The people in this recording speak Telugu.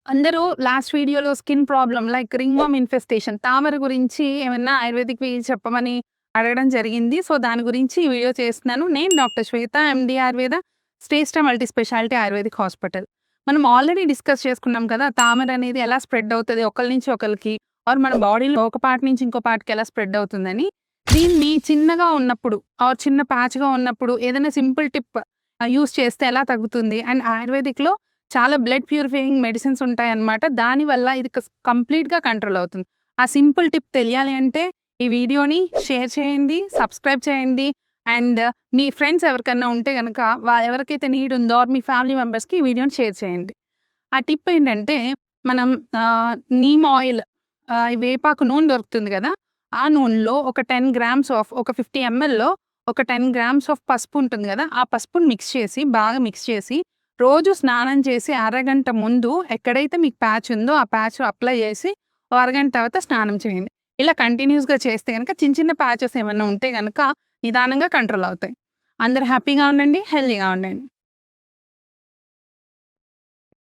అందరూ లాస్ట్ వీడియోలో స్కిన్ ప్రాబ్లమ్ లైక్ రింగ్‌వర్మ్ ఇన్ఫెస్టేషన్ తామర గురించి ఏమన్నా ఆయుర్వేదిక్‌వి చెప్పమని అడగడం జరిగింది. సో, దాని గురించి ఈ వీడియో చేస్తున్నాను. నేను డాక్టర్ శ్వేత ఎండీ ఆయుర్వేద శ్రేష్ఠ మల్టీ స్పెషాలిటీ ఆయుర్వేదిక్ హాస్పిటల్. మనం ఆల్రెడీ డిస్కస్ చేసుకున్నాం కదా! తామర అనేది ఎలా స్ప్రెడ్ అవుతది ఒకళ్ళ నుంచి ఒకళ్ళకి ఆర్ మన బాడీలో ఒక పార్ట్ నుంచి ఇంకో పార్ట్‌కి ఎలా స్ప్రెడ్ అవుతుందని. దీన్ని చిన్నగా ఉన్నప్పుడు ఆర్ చిన్న ప్యాచ్‌గా ఉన్నప్పుడు ఏదైనా సింపుల్ టిప్ యూజ్ చేస్తే ఎలా తగ్గుతుంది? అండ్ ఆయుర్వేదిక్‌లో చాలా బ్లడ్ ప్యూరిఫైయింగ్ మెడిసిన్స్ ఉంటాయన్నమాట. దానివల్ల ఇది కంప్లీట్‌గా కంట్రోల్ అవుతుంది. ఆ సింపుల్ టిప్ తెలియాలి అంటే ఈ వీడియోని షేర్ చేయండి, సబ్స్క్రైబ్ చేయండి. అండ్ మీ ఫ్రెండ్స్ ఎవరికన్నా ఉంటే గనక ఎవరికైతే నీడ్ ఉందో ఆర్ మీ ఫ్యామిలీ మెంబర్స్‌కి ఈ వీడియోని షేర్ చేయండి. ఆ టిప్ ఏంటంటే మనం నీమ్ ఆయిల్ ఈ వేపాకు నూనె దొరుకుతుంది గదా! ఆ నూనెలో ఒక 10 గ్రామ్స్ ఆఫ్ ఒక 50 ఎంఎల్‌లో ఒక 10 గ్రామ్స్ ఆఫ్ పసుపు ఉంటుంది గదా! ఆ పసుపుని మిక్స్ చేసి బాగా మిక్స్ చేసి రోజు స్నానం చేసి అరగంట ముందు ఎక్కడైతే మీకు ప్యాచ్ ఉందో ఆ ప్యాచ్ అప్లై చేసి ఓ అరగంట తర్వాత స్నానం చేయండి. ఇలా కంటిన్యూస్‌గా చేస్తే గనక చిన్న చిన్న ప్యాచెస్ ఏమన్నా ఉంటే గనక నిదానంగా కంట్రోల్ అవుతాయి. అందరూ హ్యాపీగా ఉండండి. హెల్తీగా ఉండండి.